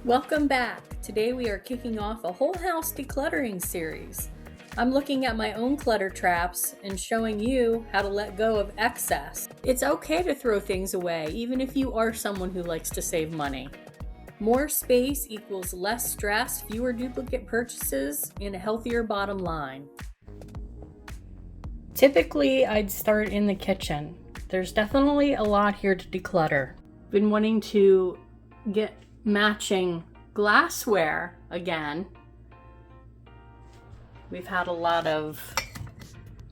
Welcome back. Today we are kicking off a whole house decluttering series. I'm looking at my own clutter traps and showing you how to let go of excess. It's okay to throw things away, even if you are someone who likes to save money. More space equals less stress, fewer duplicate purchases, and a healthier bottom line. Typically, I'd start in the kitchen. There's definitely a lot here to declutter. Been wanting to get matching glassware again. We've had a lot of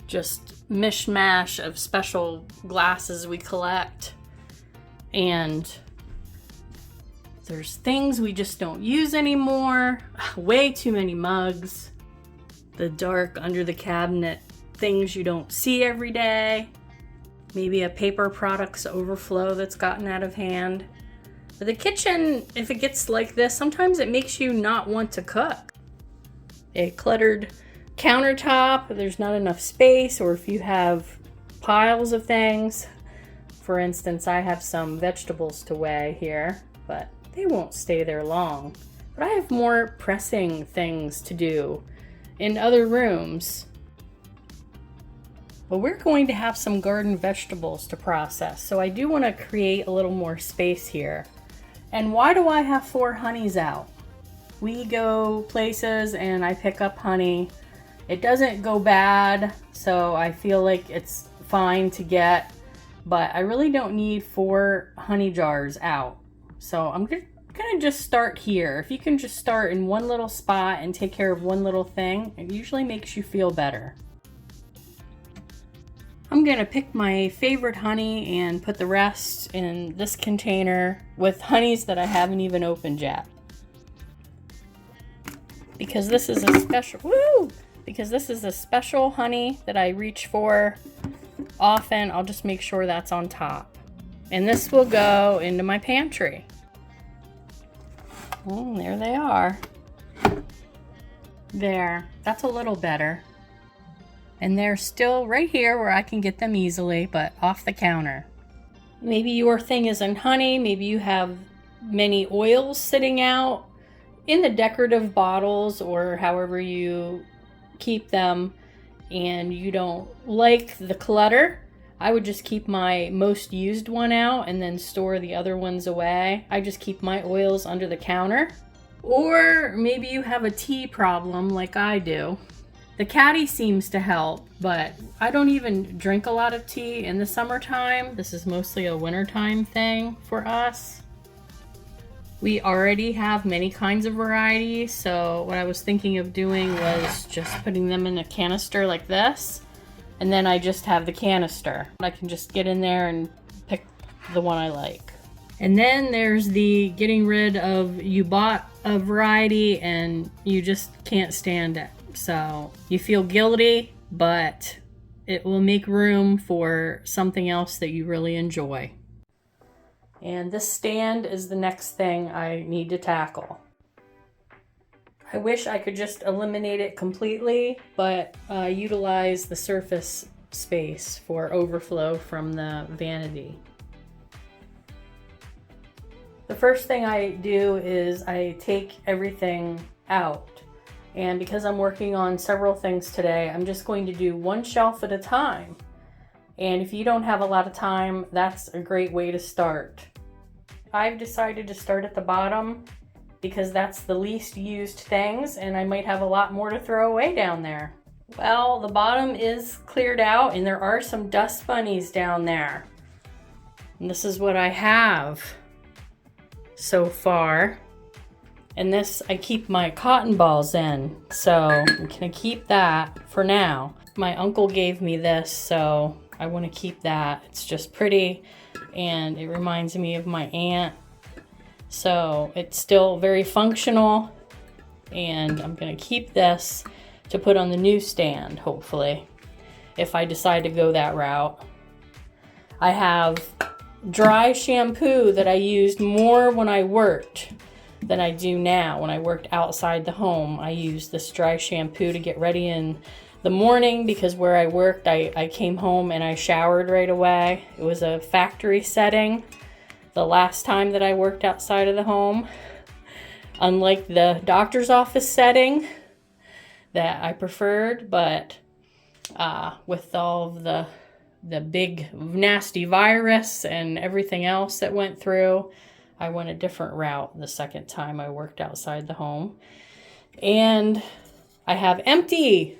just mishmash of special glasses we collect, and there's things we just don't use anymore. Way too many mugs. The dark under the cabinet things you don't see every day. Maybe a paper products overflow that's gotten out of hand. But the kitchen, if it gets like this, sometimes it makes you not want to cook. A cluttered countertop, there's not enough space, or if you have piles of things. For instance, I have some vegetables to weigh here, but they won't stay there long. But I have more pressing things to do in other rooms. But we're going to have some garden vegetables to process, so I do want to create a little more space here. And why do I have 4 honeys out? We go places and I pick up honey. It doesn't go bad, so I feel like it's fine to get, but I really don't need 4 honey jars out. So I'm gonna just start here. If you can just start in one little spot and take care of one little thing, it usually makes you feel better. I'm gonna pick my favorite honey and put the rest in this container with honeys that I haven't even opened yet. Because this is a special honey that I reach for often, I'll just make sure that's on top. And this will go into my pantry. Oh, there they are. There, that's a little better. And they're still right here where I can get them easily, but off the counter. Maybe your thing isn't honey, maybe you have many oils sitting out in the decorative bottles or however you keep them, and you don't like the clutter. I would just keep my most used one out and then store the other ones away. I just keep my oils under the counter. Or maybe you have a tea problem like I do. The caddy seems to help, but I don't even drink a lot of tea in the summertime. This is mostly a wintertime thing for us. We already have many kinds of varieties, so what I was thinking of doing was just putting them in a canister like this, and then I just have the canister. I can just get in there and pick the one I like. And then there's the getting rid of, you bought a variety and you just can't stand it. So you feel guilty, but it will make room for something else that you really enjoy. And this stand is the next thing I need to tackle. I wish I could just eliminate it completely, but utilize the surface space for overflow from the vanity. The first thing I do is I take everything out. And because I'm working on several things today, I'm just going to do one shelf at a time. And if you don't have a lot of time, that's a great way to start. I've decided to start at the bottom because that's the least used things, and I might have a lot more to throw away down there. Well, the bottom is cleared out and there are some dust bunnies down there. And this is what I have so far. And this, I keep my cotton balls in, so I'm gonna keep that for now. My uncle gave me this, so I want to keep that. It's just pretty, and it reminds me of my aunt. So it's still very functional, and I'm gonna keep this to put on the newsstand, hopefully, if I decide to go that route. I have dry shampoo that I used more when I worked than I do now. When I worked outside the home, I used this dry shampoo to get ready in the morning because where I worked, I came home and I showered right away. It was a factory setting the last time that I worked outside of the home. unlike the doctor's office setting that I preferred, but with all of the big nasty virus and everything else that went through, I went a different route the second time I worked outside the home. And I have an empty.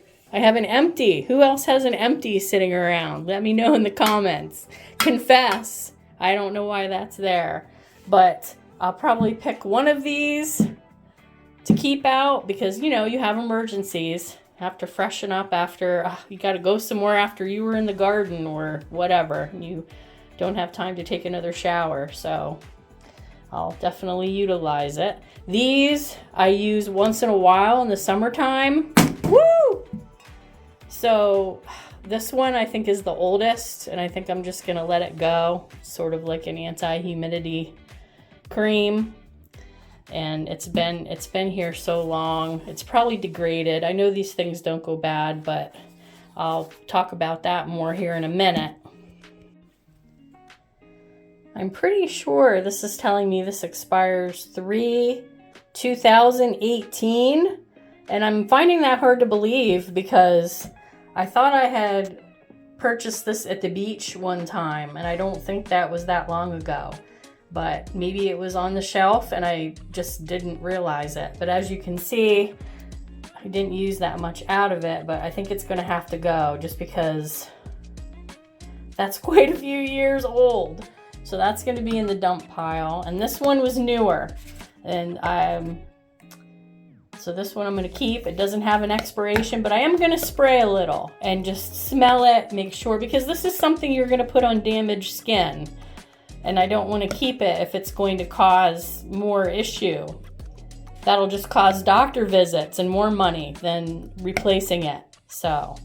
Who else has an empty sitting around? Let me know in the comments. Confess. I don't know why that's there, but I'll probably pick one of these to keep out because, you know, you have emergencies. Have to freshen up after, you got to go somewhere after you were in the garden or whatever. You don't have time to take another shower, so I'll definitely utilize it. These I use once in a while in the summertime. Woo! So this one I think is the oldest, and I think I'm just gonna let it go. Sort of like an anti-humidity cream. And it's been here so long. It's probably degraded. I know these things don't go bad, but I'll talk about that more here in a minute. I'm pretty sure this is telling me this expires 3/2018, and I'm finding that hard to believe because I thought I had purchased this at the beach one time, and I don't think that was that long ago. But maybe it was on the shelf and I just didn't realize it. But as you can see, I didn't use that much out of it, but I think it's gonna have to go just because that's quite a few years old. So that's gonna be in the dump pile. And this one was newer. And so this one I'm gonna keep. It doesn't have an expiration, but I am gonna spray a little and just smell it, make sure, because this is something you're gonna put on damaged skin. And I don't want to keep it if it's going to cause more issue. That'll just cause doctor visits and more money than replacing it. So,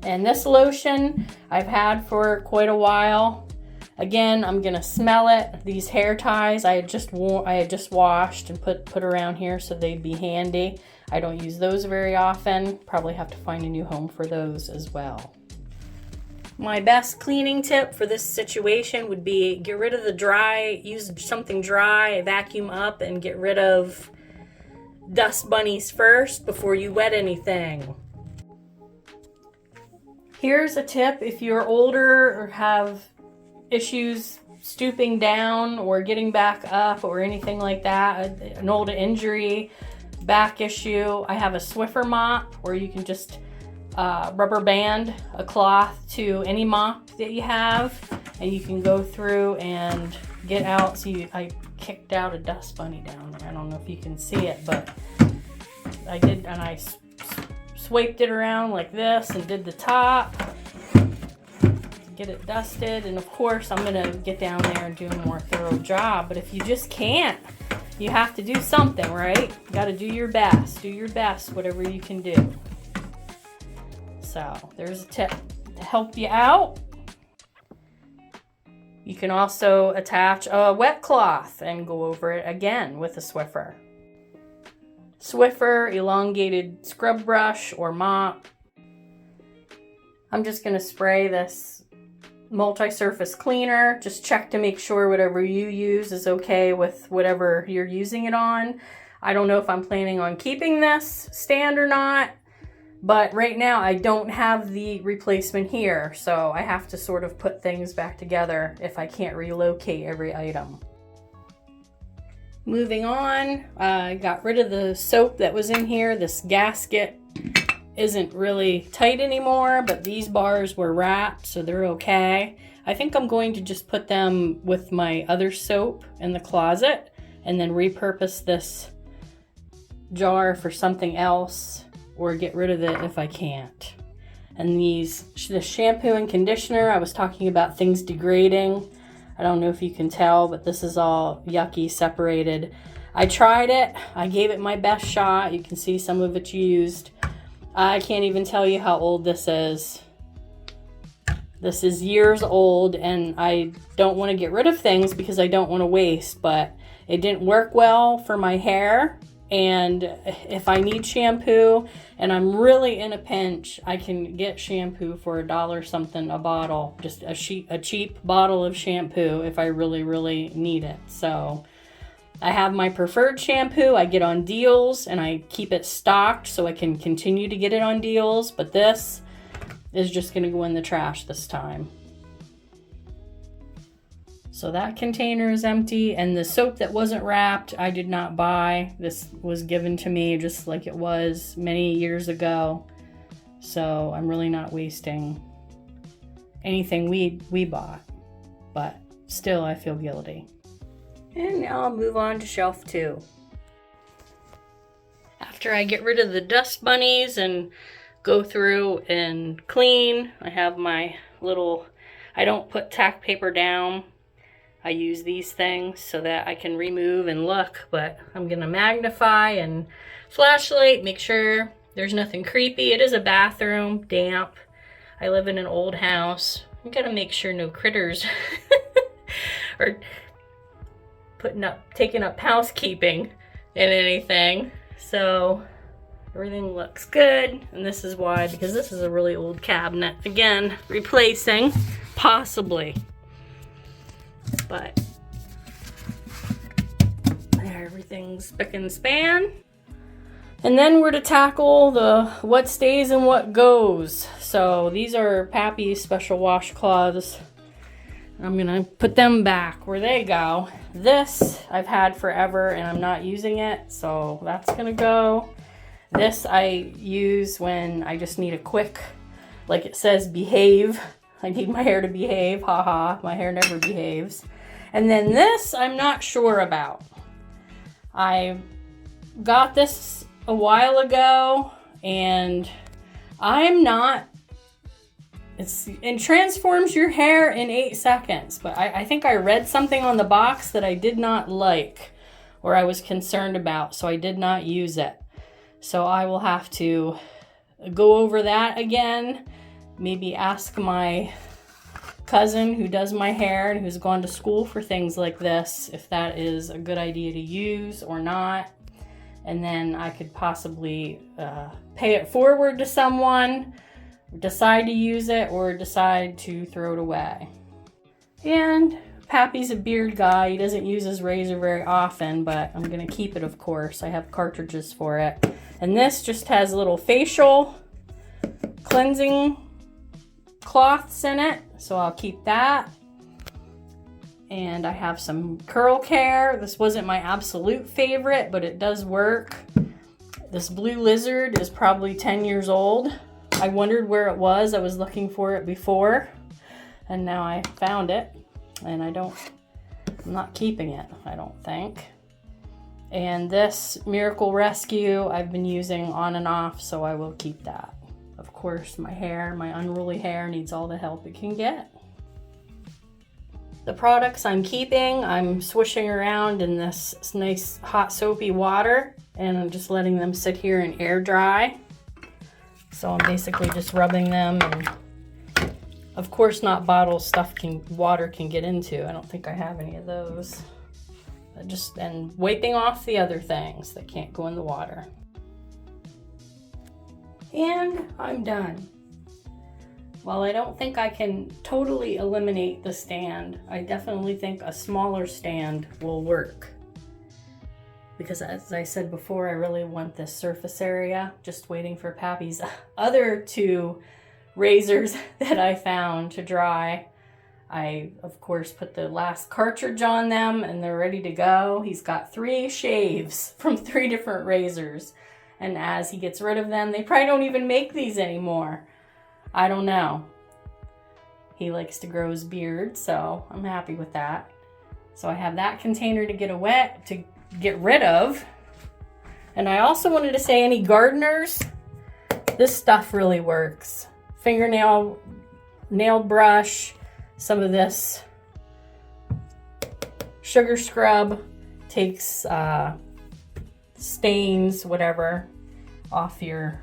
and this lotion I've had for quite a while. Again, I'm gonna smell it. These hair ties I had just washed and put around here so they'd be handy. I don't use those very often. Probably have to find a new home for those as well. My best cleaning tip for this situation would be get rid of the dry, use something dry, vacuum up, and get rid of dust bunnies first before you wet anything. Here's a tip if you're older or have issues stooping down or getting back up or anything like that, an old injury, back issue. I have a Swiffer mop where you can just rubber band a cloth to any mop that you have, and you can go through and get out. See, I kicked out a dust bunny down there. I don't know if you can see it, but I did, and I swiped it around like this and did the top to get it dusted. And of course I'm gonna get down there and do a more thorough job, but if you just can't, you have to do something, right? You gotta do your best, whatever you can do. So there's a tip to help you out. You can also attach a wet cloth and go over it again with a Swiffer. Swiffer, elongated scrub brush or mop. I'm just gonna spray this multi-surface cleaner. Just check to make sure whatever you use is okay with whatever you're using it on. I don't know if I'm planning on keeping this stand or not. But right now I don't have the replacement here, so I have to sort of put things back together if I can't relocate every item. Moving on, I got rid of the soap that was in here. This gasket isn't really tight anymore, but these bars were wrapped, so they're okay. I think I'm going to just put them with my other soap in the closet and then repurpose this jar for something else, or get rid of it if I can't. And the shampoo and conditioner, I was talking about things degrading. I don't know if you can tell, but this is all yucky, separated. I tried it. I gave it my best shot. You can see some of it's used. I can't even tell you how old this is. This is years old, and I don't want to get rid of things because I don't want to waste, but it didn't work well for my hair. And if I need shampoo and I'm really in a pinch, I can get shampoo for $1 something a bottle, just a cheap bottle of shampoo if I really, really need it. So I have my preferred shampoo. I get on deals and I keep it stocked so I can continue to get it on deals. But this is just going to go in the trash this time. So that container is empty, and the soap that wasn't wrapped, I did not buy. This was given to me just like it was many years ago. So I'm really not wasting anything we bought, but still I feel guilty. And now I'll move on to shelf 2. After I get rid of the dust bunnies and go through and clean, I have my little, I don't put tack paper down. I use these things so that I can remove and look, but I'm gonna magnify and flashlight, make sure there's nothing creepy. It is a bathroom, damp. I live in an old house. I gotta make sure no critters are taking up housekeeping in anything. So everything looks good, and this is why, because this is a really old cabinet. Again, replacing, possibly. But there, everything's spick and span. And then we're to tackle the what stays and what goes. So these are Pappy's special washcloths. I'm gonna put them back where they go. This I've had forever and I'm not using it, so that's gonna go. This I use when I just need a quick, like it says, behave. I need my hair to behave, haha, my hair never behaves. And then this, I'm not sure about. I got this a while ago, and it transforms your hair in 8 seconds, but I think I read something on the box that I did not like, or I was concerned about, so I did not use it. So I will have to go over that again. Maybe ask my cousin who does my hair and who's gone to school for things like this if that is a good idea to use or not. And then I could possibly pay it forward to someone, decide to use it, or decide to throw it away. And Pappy's a beard guy. He doesn't use his razor very often, but I'm going to keep it, of course. I have cartridges for it. And this just has little facial cleansing cloths in it, so I'll keep that. And I have some curl care. This wasn't my absolute favorite, but it does work. This blue lizard is probably 10 years old. I wondered where it was. I was looking for it before, and now I found it. And I'm not keeping it, I don't think. And this Miracle Rescue I've been using on and off, so I will keep that. Of course, my unruly hair needs all the help it can get. The products I'm keeping, I'm swishing around in this nice hot soapy water, and I'm just letting them sit here and air dry. So I'm basically just rubbing them, and of course not bottles water can get into. I don't think I have any of those. And wiping off the other things that can't go in the water. And I'm done. While I don't think I can totally eliminate the stand, I definitely think a smaller stand will work. Because as I said before, I really want this surface area. Just waiting for Pappy's other 2 razors that I found to dry. I, of course, put the last cartridge on them and they're ready to go. He's got 3 shaves from 3 different razors. And as he gets rid of them, they probably don't even make these anymore. I don't know. He likes to grow his beard, so I'm happy with that. So I have that container to get rid of. And I also wanted to say, any gardeners, this stuff really works. Nail brush, some of this sugar scrub takes stains, whatever, off your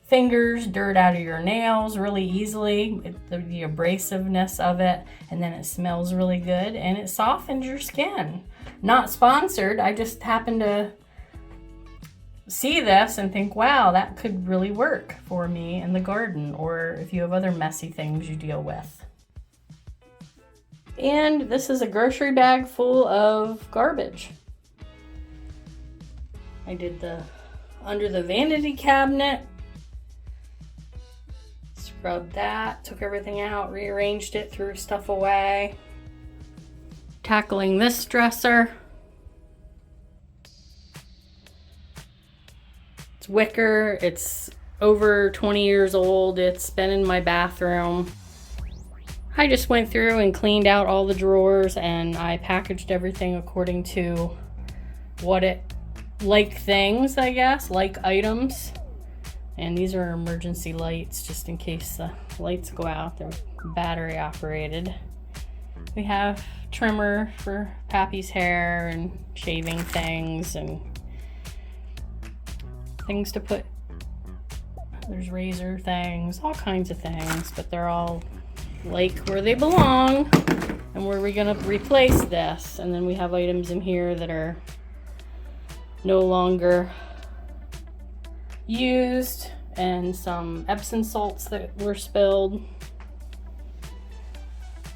fingers, dirt out of your nails really easily. The abrasiveness of it, and then it smells really good and it softens your skin. Not sponsored, I just happened to see this and think, wow, that could really work for me in the garden, or if you have other messy things you deal with. And this is a grocery bag full of garbage. I did the under the vanity cabinet. Scrubbed that, took everything out, rearranged it, threw stuff away. Tackling this dresser. It's wicker, it's over 20 years old, it's been in my bathroom. I just went through and cleaned out all the drawers and I packaged everything according to what it, like things, I guess, like items. And these are emergency lights, just in case the lights go out. They're battery operated. We have trimmer for Pappy's hair and shaving things and things to put. There's razor things, all kinds of things, but they're all like where they belong and where we're gonna replace this. And then we have items in here that are no longer used, and some Epsom salts that were spilled.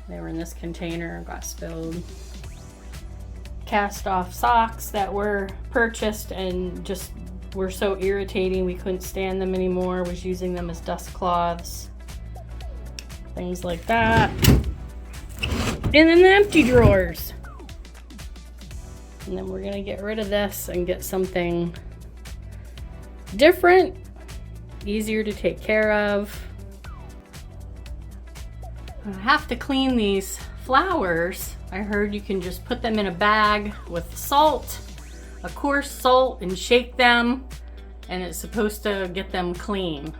They were in this container and got spilled. Cast off socks that were purchased and just were so irritating we couldn't stand them anymore. Was using them as dust cloths. Things like that. And then the empty drawers. And then we're gonna get rid of this and get something different, easier to take care of. I have to clean these flowers. I heard you can just put them in a bag with salt, a coarse salt, and shake them, and it's supposed to get them clean.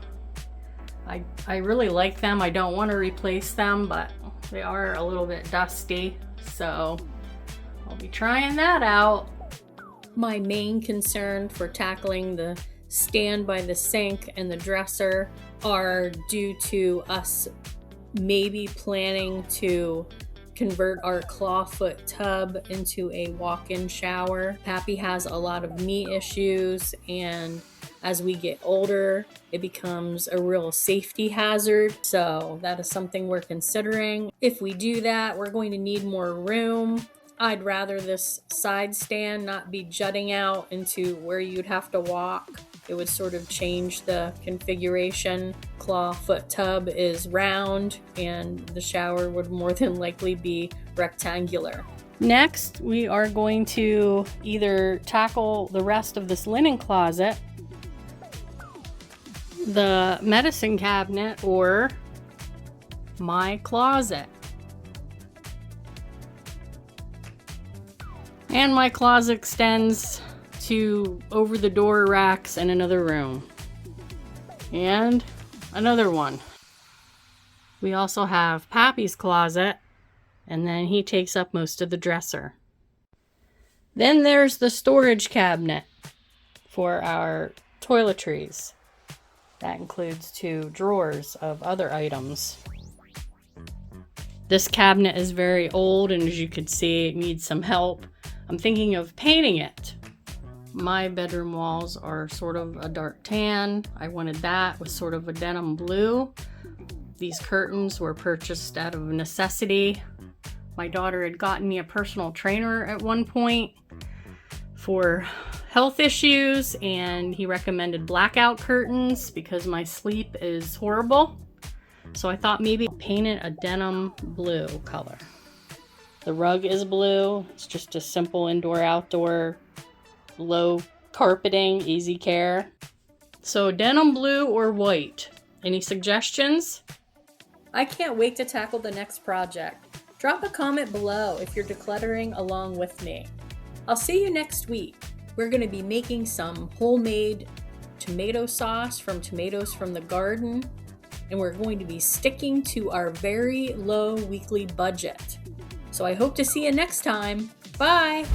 I really like them. I don't want to replace them, but they are a little bit dusty, so I'll be trying that out. My main concern for tackling the stand by the sink and the dresser are due to us maybe planning to convert our clawfoot tub into a walk-in shower. Pappy has a lot of knee issues, and as we get older, it becomes a real safety hazard. So that is something we're considering. If we do that, we're going to need more room. I'd rather this side stand not be jutting out into where you'd have to walk. It would sort of change the configuration. Clawfoot tub is round and the shower would more than likely be rectangular. Next, we are going to either tackle the rest of this linen closet, the medicine cabinet, or my closet. And my closet extends to over the door racks in another room. And another one. We also have Pappy's closet, and then he takes up most of the dresser. Then there's the storage cabinet for our toiletries. That includes 2 drawers of other items. This cabinet is very old, and as you can see, it needs some help. I'm thinking of painting it. My bedroom walls are sort of a dark tan. I wanted that with sort of a denim blue. These curtains were purchased out of necessity. My daughter had gotten me a personal trainer at one point for health issues, and he recommended blackout curtains because my sleep is horrible. So I thought maybe paint it a denim blue color. The rug is blue. It's just a simple indoor-outdoor, low carpeting, easy care. So denim blue or white? Any suggestions? I can't wait to tackle the next project. Drop a comment below if you're decluttering along with me. I'll see you next week. We're going to be making some homemade tomato sauce from tomatoes from the garden, and we're going to be sticking to our very low weekly budget. So I hope to see you next time. Bye!